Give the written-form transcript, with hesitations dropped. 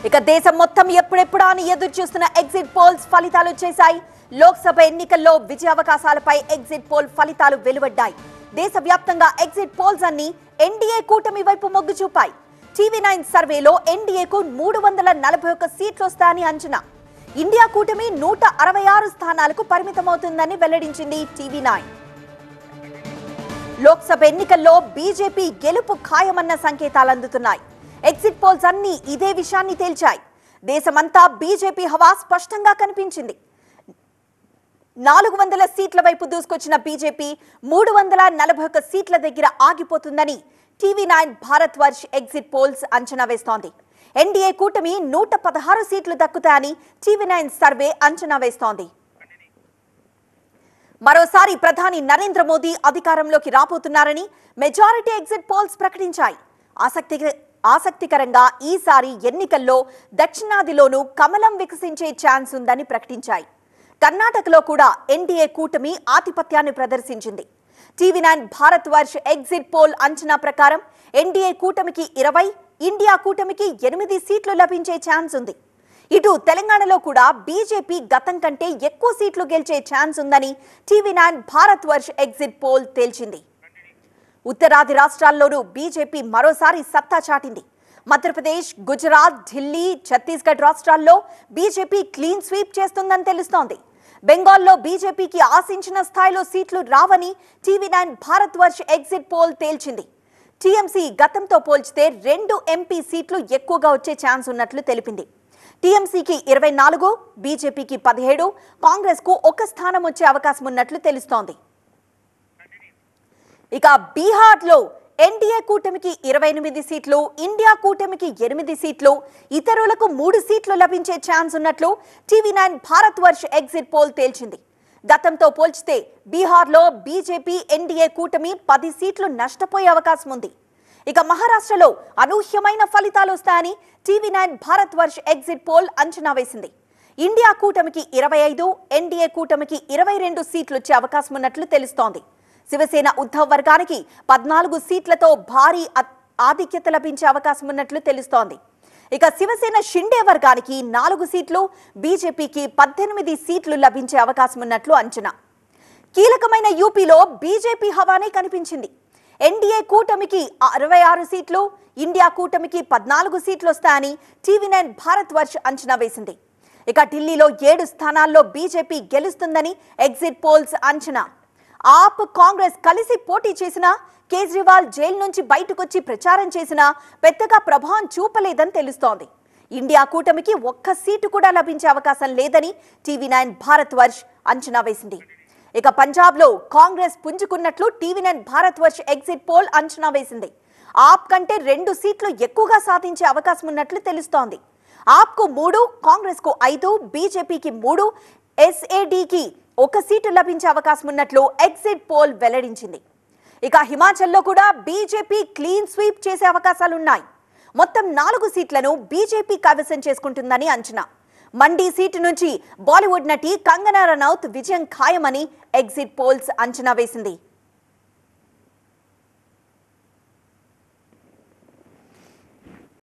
ఇక దేశం మొత్తం ఎప్పుడెప్పుడా అని ఎదురు చూస్తున్న ఎగ్జిట్ పోల్స్ ఫలితాలు వచ్చేశాయి. లోక్సభ ఎన్నికల్లో విజయ అవకాశాలపై ఎగ్జిట్ పోల్ ఫలితాలు వెలువడ్డాయి. దేశవ్యాప్తంగా ఎగ్జిట్ పోల్స్ అన్ని ఎన్డీఏ కూటమి వైపు మొగ్గు చూపాయి. టీవీ9 సర్వేలో ఎన్డీఏకు 341 సీట్లు వస్తాయని అంచనా. ఇండియా కూటమి 166 స్థానాలకు పరిమితమవుతుందని వెల్లడించింది టీవీ9. లోక్సభ ఎన్నికల్లో బీజేపీ గెలుపు ఖాయమన్న సంకేతాలు అందుతున్నాయి. ఎగ్జిట్ పోల్స్ అన్ని ఇదే విషయాన్ని తేల్చాయి. దేశమంతా బీజేపీ హవా స్పష్టంగా కనిపించింది. 400 సీట్ల వైపు దూసుకొచ్చిన బీజేపీ 341 సీట్ల దగ్గర ఆగిపోతుందని TV9 Bharatvarsh exit polls అంచనా వేస్తోంది. ఎన్డీఏ కూటమి 116 సీట్లు దక్కుతాయని టీవీ9 సర్వే అంచనా వేస్తోంది. మరోసారి ప్రధాని నరేంద్ర మోదీ అధికారంలోకి రాబోతున్నారని మెజారిటీ ఎగ్జిట్ పోల్స్ ప్రకటించాయి. ఆసక్తికరంగా ఈసారి ఎన్నికల్లో దక్షిణాదిలోనూ కమలం వికసించే ఛాన్స్ ఉందని ప్రకటించాయి. కర్ణాటకలో కూడా ఎన్డీఏ కూటమి ఆధిపత్యాన్ని ప్రదర్శించింది. TV9 Bharatvarsh exit poll అంచనా ప్రకారం ఎన్డీఏ కూటమికి 20, ఇండియా కూటమికి 8 సీట్లు లభించే ఛాన్స్ ఉంది. ఇటు తెలంగాణలో కూడా బీజేపీ గతం కంటే ఎక్కువ సీట్లు గెలిచే ఛాన్స్ ఉందని TV9 Bharatvarsh exit poll తేల్చింది. ఉత్తరాది రాష్ట్రాల్లోనూ బీజేపీ మరోసారి సత్తా చాటింది. మధ్యప్రదేశ్, గుజరాత్, ఢిల్లీ, ఛత్తీస్గఢ్ రాష్ట్రాల్లో బీజేపీ క్లీన్ స్వీప్ చేస్తుందని తెలుస్తోంది. బెంగాల్లో బీజేపీకి ఆశించిన స్థాయిలో సీట్లు రావని TV9 Bharatvarsh exit poll తేల్చింది. టీఎంసీ గతంతో పోల్చితే 2 ఎంపీ సీట్లు ఎక్కువగా వచ్చే ఛాన్స్ ఉన్నట్లు తెలిపింది. టీఎంసీకి 24, బీజేపీకి 17, కాంగ్రెస్ కు 1 స్థానం వచ్చే అవకాశం ఉన్నట్లు తెలుస్తోంది. ఇక బీహార్లో ఎన్డీఏ కూటమికి 28 సీట్లు, ఇండియా కూటమికి 8 సీట్లు, ఇతరులకు 3 సీట్లు లభించే ఛాన్స్ ఉన్నట్లు TV9 Bharatvarsh exit poll తేల్చింది. గతంతో పోల్చితే బీహార్లో బీజేపీ ఎన్డీఏ కూటమి 10 సీట్లు నష్టపోయే అవకాశం ఉంది. ఇక మహారాష్ట్రలో అనూహ్యమైన ఫలితాలు వస్తాయని TV9 Bharatvarsh exit poll అంచనా వేసింది. ఇండియా కూటమికి 25, ఎన్డీఏ కూటమికి 22 సీట్లు వచ్చే అవకాశం ఉన్నట్లు తెలుస్తోంది. శివసేన ఉద్ధవ్ వర్గానికి 14 సీట్లతో భారీ ఆధిక్యత లభించే అవకాశం ఉన్నట్లు తెలుస్తోంది. ఇక శివసేన షిండే వర్గానికి 4 సీట్లు, బీజేపీకి 18 సీట్లు లభించే అవకాశం ఉన్నట్లు అంచనా. కీలకమైన యూపీలో బీజేపీ హవానే కనిపించింది. ఎన్డీఏ కూటమికి 66 సీట్లు, ఇండియా కూటమికి 14 సీట్లు వస్తాయని టీవీ9 భారత్ వర్ష్ అంచనా వేసింది. ఇక ఢిల్లీలో 7 స్థానాల్లో బీజేపీ గెలుస్తుందని ఎగ్జిట్ పోల్స్ అంచనా. ఆప్, కాంగ్రెస్ కలిసి పోటీ చేసినా, కేజ్రీవాల్ జైలు నుంచి బయటకొచ్చి ప్రచారం చేసినా పెద్దగా ప్రభావం చూపలేదని తెలుస్తోంది. ఇండియా కూటమికి 1 సీటు కూడా లభించే అవకాశం లేదని టీవీ9 భారత్ వర్ష్ అంచనా వేసింది. ఇక పంజాబ్లో కాంగ్రెస్ పుంజుకున్నట్లు TV9 Bharatvarsh exit poll అంచనా వేసింది. ఆప్ కంటే 2 సీట్లు ఎక్కువగా సాధించే అవకాశం ఉన్నట్లు తెలుస్తోంది. ఆప్కు 3, కాంగ్రెస్కు 5, బీజేపీకి 3, ఎస్ఏడీకి 1 సీటు లభించే అవకాశం ఉన్నట్లు ఎగ్జిట్ పోల్ వెల్లడించింది. ఇక హిమాచల్లో కూడా బీజేపీ క్లీన్ స్వీప్ చేసే అవకాశాలున్నాయి. మొత్తం 4 సీట్లను బీజేపీ కైవసం చేసుకుంటుందని అంచనా. మండీ సీటు నుంచి బాలీవుడ్ నటి కంగనా రనౌత్ విజయం ఖాయమని ఎగ్జిట్ పోల్స్ అంచనా వేసింది.